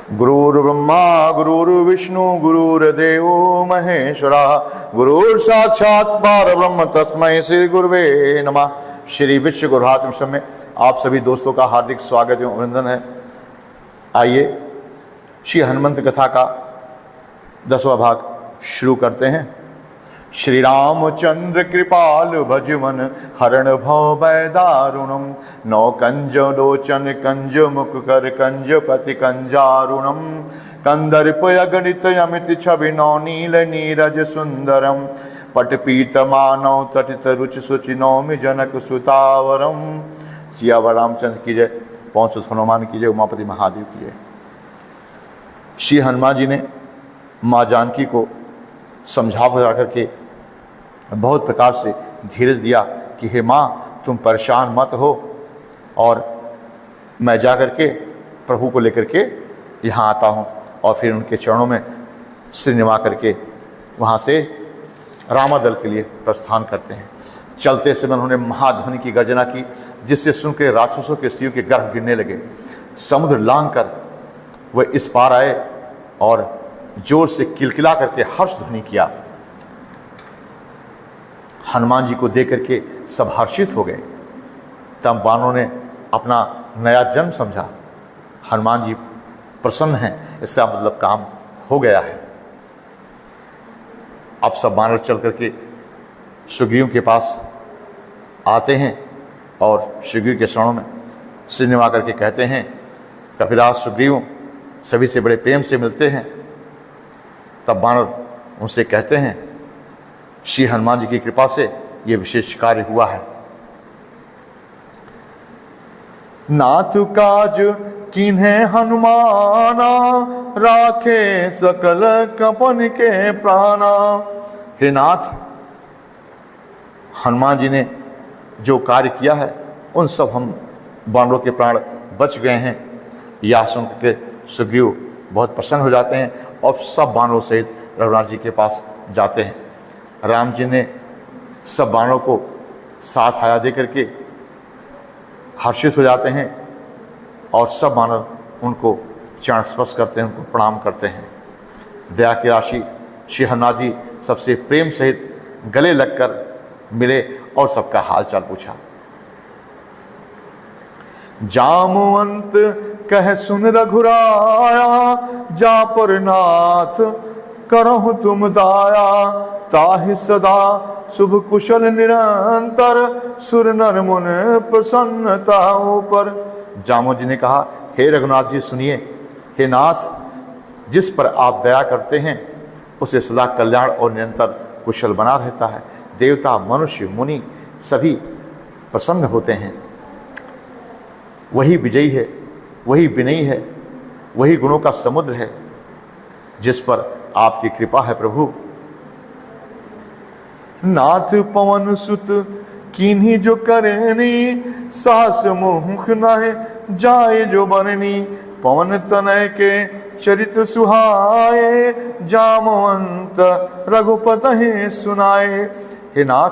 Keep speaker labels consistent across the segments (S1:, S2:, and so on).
S1: गुरुर्ब्रह्मा गुरुर्विष्णु गुरुर्देवो महेश्वरा गुरुर्साक्षात् परब्रह्म तस्मै श्री गुरुवे नमः। श्री विश्व गुरुहात्म मिशन में आप सभी दोस्तों का हार्दिक स्वागत एवं अभिनंदन है। आइए श्री हनुमंत कथा का 10वां भाग शुरू करते हैं। श्री रामचंद्र कृपाल भजमन हरण भव भय दारुणम नौ कंज लोचन कंज मुख कर कंज पति कंजारुणम कंदर्प अगणित अमित छवि नौ नील नीरज सुंदरम पट पीत मानव तटित रुचि सुचि नौमि जनक सुतावरम। सियावर रामचंद्र की जय, पवन सुत हनुमान की जय, उमापति महादेव की जय। श्री हनुमान जी ने माँ जानकी को समझा बुझा करके बहुत प्रकार से धीरज दिया कि हे माँ तुम परेशान मत हो, और मैं जा कर के प्रभु को लेकर के यहाँ आता हूँ। और फिर उनके चरणों में सिर निवा करके वहाँ से रामादल के लिए प्रस्थान करते हैं। चलते समय उन्होंने महाध्वनि की गर्जना की, जिससे सुनकर राक्षसों के स्त्रियों के गर्भ गिरने लगे। समुद्र लांघ कर वह इस पार आए और जोर से किलकिला करके हर्ष ध्वनि किया। हनुमान जी को देख करके सब हर्षित हो गए। तब बानरों ने अपना नया जन्म समझा। हनुमान जी प्रसन्न हैं, इसका मतलब काम हो गया है। अब सब बानर चल करके सुग्रीव के पास आते हैं और सुग्रीव के शरणों में सिर निवा करके कहते हैं, कपिराज सुग्रीव सभी से बड़े प्रेम से मिलते हैं। तब बानर उनसे कहते हैं, श्री हनुमान जी की कृपा से ये विशेष कार्य हुआ है। नाथ काज किन्हें हनुमाना राखे सकल कपन के प्राणा। हे नाथ, हनुमान जी ने जो कार्य किया है उन सब हम बानरों के प्राण बच गए हैं। यह सुन के सुग्रीव बहुत प्रसन्न हो जाते हैं और सब बानरों सहित रघुनाथ जी के पास जाते हैं। राम जी ने सब बानरों को साथ आया दे करके हर्षित हो जाते हैं और सब बानर उनको चरण स्पर्श करते हैं, उनको प्रणाम करते हैं। दया की राशि श्री हनुमान जी सबसे प्रेम सहित गले लगकर मिले और सबका हालचाल पूछा। जामवंत कह सुन रघुराया जा पर नाथ करहु तुम दाया ताहि सदा शुभ कुशल निरंतर सुर नर मुन प्रसन्नता ऊपर। जामो जी ने कहा, हे रघुनाथ जी सुनिए, हे नाथ, जिस पर आप दया करते हैं उसे सदा कल्याण और निरंतर कुशल बना रहता है। देवता मनुष्य मुनि सभी प्रसन्न होते हैं। वही विजयी है, वही विनयी है, वही गुणों का समुद्र है जिस पर आपकी कृपा है प्रभु। नाथ पवन सुत किन्हीं जो करेनी सास मुख नाहे जाए जो बननी पवन तनय के चरित्र सुहाए जामवंत रघुपति सुनाए। हे नाथ,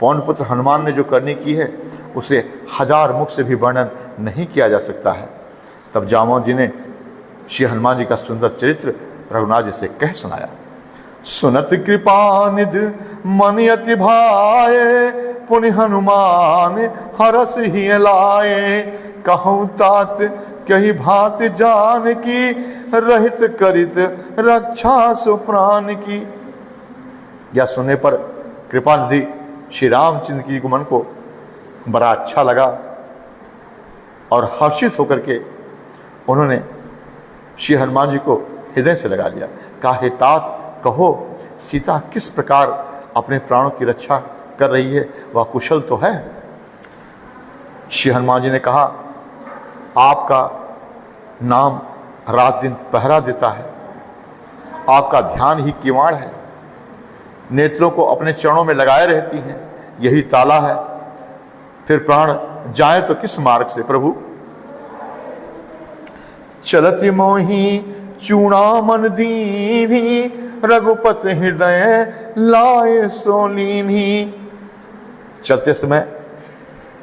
S1: पवन पुत्र हनुमान ने जो करनी की है उसे 1000 मुख से भी वर्णन नहीं किया जा सकता है। तब जामवंत जी ने श्री हनुमान जी का सुंदर चरित्र रघुनाथ जी से कह सुनाया। सुनत कृपा निध मन अति भाए पुनि हनुमान हरस ही लाए कहूँ तात कही भात जान की रहित करित रक्षा सु प्राण की। यह सुनने पर कृपा निधि श्री रामचंद्र की मन को बड़ा अच्छा लगा और हर्षित होकर के उन्होंने श्री हनुमान जी को हृदय से लगा लिया। काहे तात कहो, सीता किस प्रकार अपने प्राणों की रक्षा कर रही है, वह कुशल तो है। श्री हनुमान जी ने कहा, आपका नाम रात दिन पहरा देता है, आपका ध्यान ही किवाड़ है, नेत्रों को अपने चरणों में लगाए रहती हैं, यही ताला है। फिर प्राण जाए तो किस मार्ग से प्रभु। चलति मोही चूड़ामन दीनी रघुपत हृदय लाए सोलीनी। चलते समय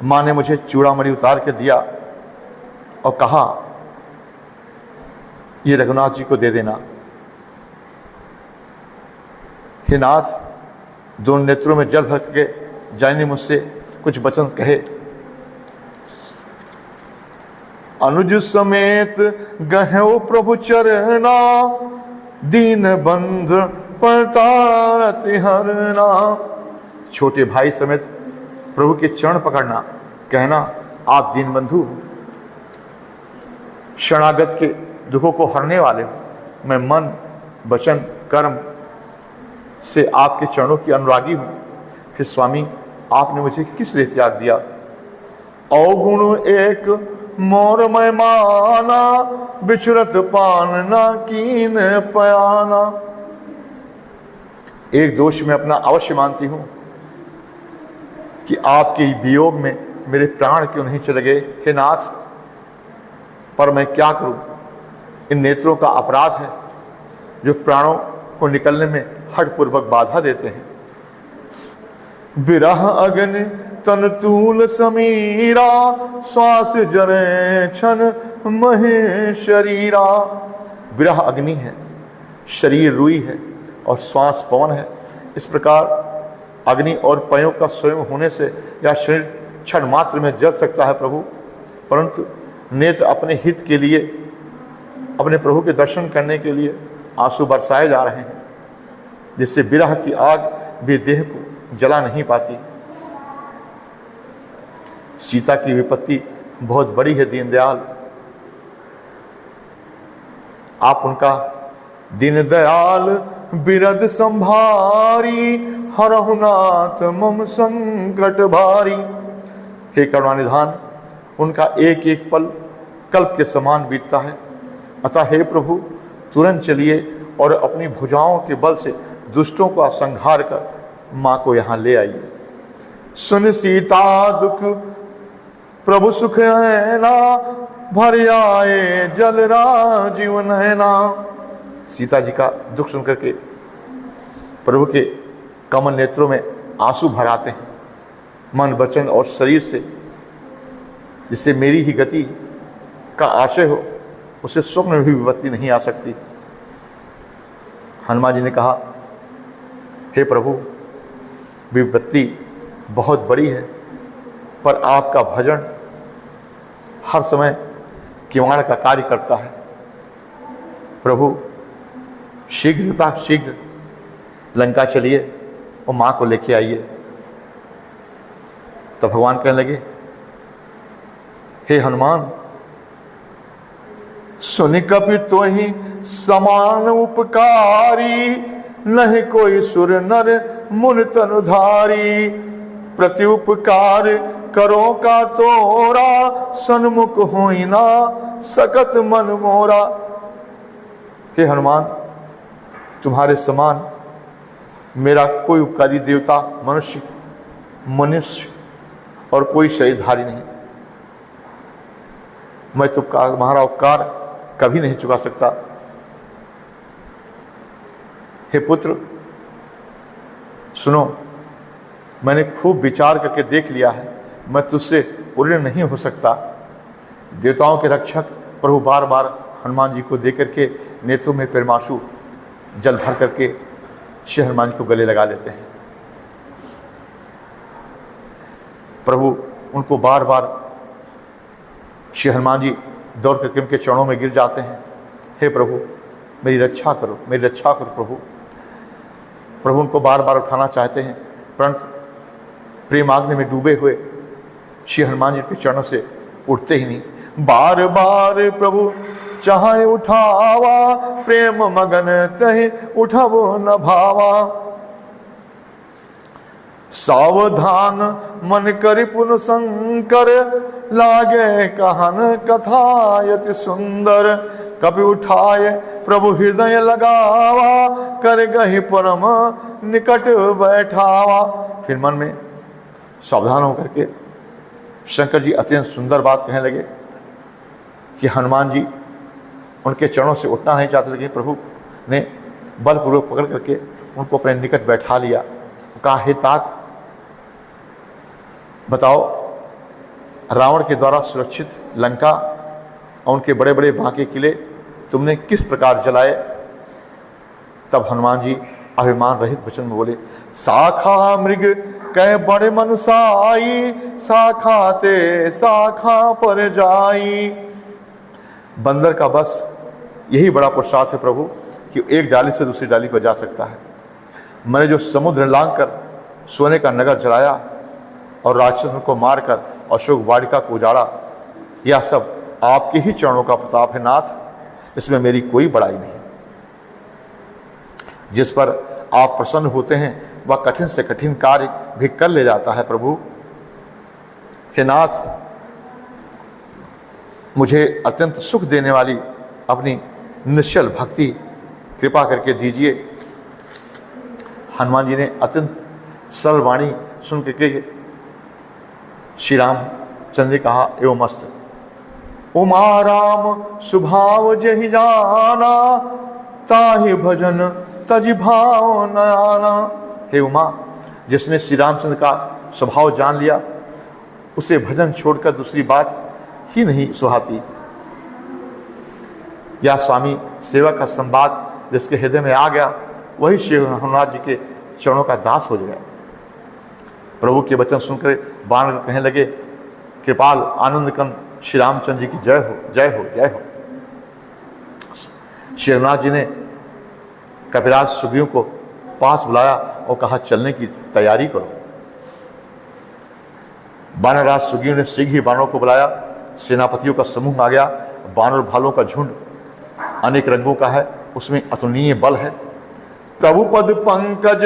S1: माँ ने मुझे चूड़ामणि उतार के दिया और कहा ये रघुनाथ जी को दे देना। हे नाथ, दोनों नेत्रों में जल भर के जाने मुझसे कुछ वचन कहे। अनुज समेत गहओ प्रभु चरना, दीन बंध परतारत हरना। छोटे भाई समेत प्रभु के चरण पकड़ना, कहना आप दीन बंधु, शरणागत के दुखों को हरने वाले हो। मैं मन वचन कर्म से आपके चरणों की अनुरागी हूं। फिर स्वामी, आपने मुझे किस लिए त्याग दिया? अवगुण एक मोर मैं माना, बिछुरत पान ना कीन पयाना। एक दोष में अपना अवश्य मानती हूं कि आपके वियोग में मेरे प्राण क्यों नहीं चले गए। हे नाथ, पर मैं क्या करूं? इन नेत्रों का अपराध है जो प्राणों को निकलने में हठपूर्वक बाधा देते हैं। बिरह अग्नि तन तूल समीरा, श्वास जरे क्षण महे शरीरा। बिरह अग्नि है, शरीर रुई है और श्वास पवन है। इस प्रकार अग्नि और पयों का स्वयं होने से यह शरीर क्षण मात्र में जल सकता है प्रभु, परंतु नेत्र अपने हित के लिए, अपने प्रभु के दर्शन करने के लिए आंसू बरसाए जा रहे हैं, जिससे विरह की आग भी देह को जला नहीं पाती। सीता की विपत्ति बहुत बड़ी है दीनदयाल, आप उनका दीनदयाल बिरद संभारी, हरहुनाथ मम संकट भारी। हे करुणानिधान, उनका एक एक पल कल्प के समान बीतता है। अतः हे प्रभु, तुरंत चलिए और अपनी भुजाओं के बल से दुष्टों का संहार कर माँ को यहाँ ले आइए। सुन सीता दुख प्रभु सुख है ना, भर आए जल राजीव नैना। सीता जी का दुख सुनकर के प्रभु के कमल नेत्रों में आंसू भर आते हैं, मन वचन और शरीर से। जिससे मेरी ही गति का आशय हो, उसे स्वप्न में भी विपत्ति नहीं आ सकती। हनुमान जी ने कहा, हे प्रभु, विपत्ति बहुत बड़ी है, पर आपका भजन हर समय किवाड़ का कार्य करता है। प्रभु शीघ्र लंका चलिए और माँ को लेके आइए। तो भगवान कहने लगे, हे हनुमान, सुनि कपि तो ही समान उपकारी, नहीं कोई सुर नर मुन तनुधारी। प्रति उपकार करो का तोरा, सन्मुख होई ना सकत मन मोरा। हे हनुमान, तुम्हारे समान मेरा कोई उपकारी देवता, मनुष्य और कोई शरीरधारी नहीं। मैं तुम्हारा उपकार कभी नहीं चुका सकता। हे पुत्र, सुनो, मैंने खूब विचार करके देख लिया है, मैं तुझसे उड़े नहीं हो सकता। देवताओं के रक्षक प्रभु बार बार हनुमान जी को देकर के नेत्रों में प्रेमाशु जल भर करके श्री हनुमान जी को गले लगा लेते हैं। प्रभु उनको बार बार, श्री हनुमान जी दौड़ करके उनके चरणों में गिर जाते हैं। हे प्रभु, मेरी रक्षा करो, मेरी रक्षा करो प्रभु। प्रभु उनको बार बार उठाना चाहते हैं, परंतु प्रेमाग्नि में डूबे हुए श्री हनुमान जी के चरणों से उठते ही नहीं। बार बार प्रभु चाहे उठावा, प्रेम मगन तहि उठबो न भावा। सावधान मन करि पुन शंकर, लागे कहन कथा यति सुंदर। कपि उठाए प्रभु हृदय लगावा, कर गहि परम निकट बैठावा। फिर मन में सावधान होकर के शंकर जी अत्यंत सुंदर बात कहने लगे कि हनुमान जी उनके चरणों से उठना नहीं चाहते, लेकिन प्रभु ने बलपूर्वक पकड़ करके उनको अपने निकट बैठा लिया। कहा, हे तात, बताओ, रावण के द्वारा सुरक्षित लंका और उनके बड़े बड़े बांके किले तुमने किस प्रकार जलाए। तब हनुमान जी अभिमान रहित वचन में बोले, शाखा मृग कै बड़े मनुसाई, शाखा ते शाखा पर जाई। बंदर का बस यही बड़ा पुरुषार्थ है प्रभु कि एक डाली से दूसरी डाली पर जा सकता है। मैंने जो समुद्र लांघ कर सोने का नगर जलाया और राक्षसों को मारकर अशोक वाटिका को उजाड़ा, यह सब आपके ही चरणों का प्रताप है नाथ, इसमें मेरी कोई बड़ाई नहीं। जिस पर आप प्रसन्न होते हैं वह कठिन से कठिन कार्य भी कर ले जाता है प्रभु। हे नाथ, मुझे अत्यंत सुख देने वाली अपनी निश्चल भक्ति कृपा करके दीजिए। हनुमान जी ने अत्यंत सरल वाणी सुन के श्री रामचंद्र जी कहा, एवं मस्त उमा राम स्वभाव जहि जाना, ताहि भजन तजि भाव न आना। हे उमा, जिसने श्री रामचंद्र का स्वभाव जान लिया उसे भजन छोड़कर दूसरी बात ही नहीं सुहाती। या स्वामी सेवा का संवाद जिसके हृदय में आ गया वही श्री हनुमान जी के चरणों का दास हो गया। प्रभु के वचन सुनकर बानर कहने लगे, कृपाल आनंद कंद श्री रामचंद्र जी की जय हो, जय हो, जय हो। श्री हनुमान जी ने कपिराज सुग्रीव को पास बुलाया और कहा, चलने की तैयारी करो। बानरराज सुग्रीव ने शीघ्र ही बानरों को बुलाया। सेनापतियों का समूह आ गया। बानर भालों का झुंड अनेक रंगों का है, उसमें अतुलनीय बल है। प्रभु पद पंकज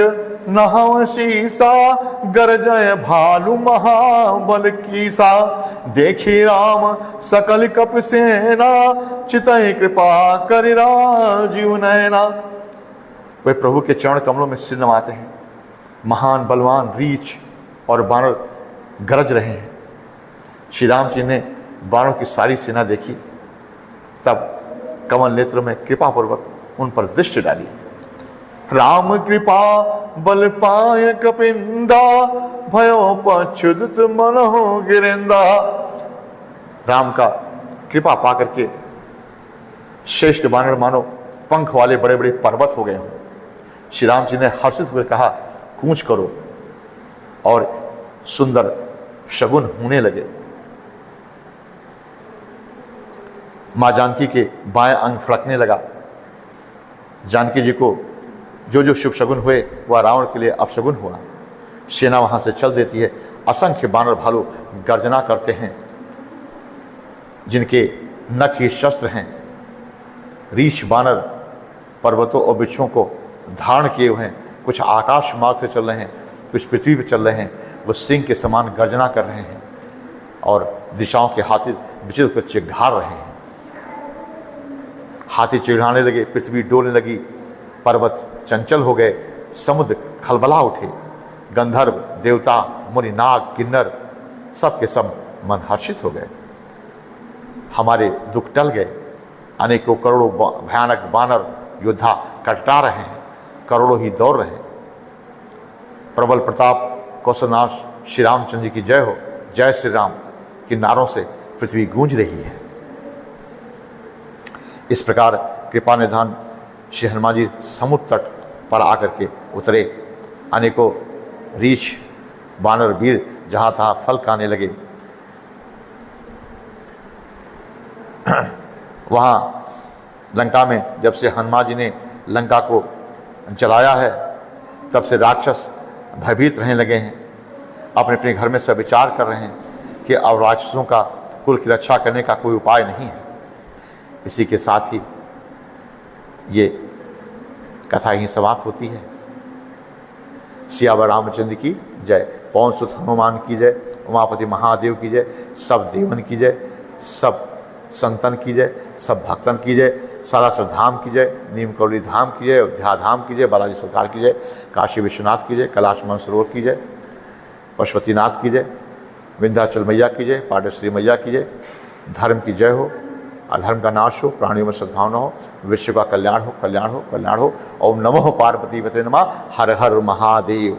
S1: नहव शीसा, गरजय भालु महाबल कीसा। देखी राम सकल कप सेना, चितहि कृपा करि राजीव नयना। वे प्रभु के चरण कमलों में सिर नवाते हैं। महान बलवान रीछ और बानर गरज रहे हैं। श्री राम जी ने बानरों की सारी सेना देखी, तब कमल नेत्र में कृपा पूर्वक उन पर दृष्टि डाली। राम कृपा बल पाय कपिंदा, भयो पच्छुदित मन हो गिरिंदा। राम का कृपा पा करके श्रेष्ठ बानर मानो पंख वाले बड़े बड़े पर्वत हो गए हैं। श्री राम जी ने हर्षित हुए कहा, कूच करो, और सुंदर शगुन होने लगे। मां जानकी के बाएं अंग फड़कने लगा। जानकी जी को जो जो शुभ शगुन हुए वह रावण के लिए अपशगुन हुआ। सेना वहां से चल देती है। असंख्य बानर भालू गर्जना करते हैं, जिनके नख ही शस्त्र हैं। रीछ बानर पर्वतों और वृक्षों को धारण किए हुए हैं। कुछ आकाश मार्ग से चल रहे हैं, कुछ पृथ्वी पर चल रहे हैं। वो सिंह के समान गर्जना कर रहे हैं और दिशाओं के हाथी विचित्र कर चिघाड़ रहे हैं। हाथी चिढ़ाने लगे, पृथ्वी डोलने लगी, पर्वत चंचल हो गए, समुद्र खलबला उठे। गंधर्व, देवता, मुनि, नाग, किन्नर सब के सब मन हर्षित हो गए। हमारे दुख टल गए। अनेकों करोड़ों भयानक बानर योद्धा कटटा रहे हैं, करोड़ों ही दौड़ रहे हैं। प्रबल प्रताप कौशलनाश श्री रामचंद्र जी की जय हो, जय श्री राम के नारों से पृथ्वी गूंज रही है। इस प्रकार कृपा निधान श्री हनुमान जी समुद्र तट पर आकर के उतरे। अनेकों रीछ बानर वीर जहाँ तहाँ फल खाने लगे। वहाँ लंका में जब से हनुमान जी ने लंका को जलाया है, तब से राक्षस भयभीत रहने लगे हैं। अपने अपने घर में सब विचार कर रहे हैं कि अब राक्षसों का कुल की रक्षा करने का कोई उपाय नहीं है। इसी के साथ ही ये कथा ही समाप्त होती है। सियावर रामचंद्र की जय, पवन सुत हनुमान की जय, उमापति महादेव की जय, सब देवन की जय, सब संतन की जय, सब भक्तन की जय, सारासर धाम की जय, नीम कौली धाम की जय, अयोध्या धाम की जय, बालाजी सरकार की जय, काशी विश्वनाथ की जय, कैलाश मानसरोवर की जय, पशुपतिनाथ की जय, विंध्याचल मैया की जय, पाटेश्वरी मैया की जय। धर्म की जय हो, अधर्म का नाश हो, प्राणियों में सद्भावना हो, विश्व का कल्याण हो, कल्याण हो, कल्याण हो। ओम नमो पार्वती पते नमः। हर हर महादेव।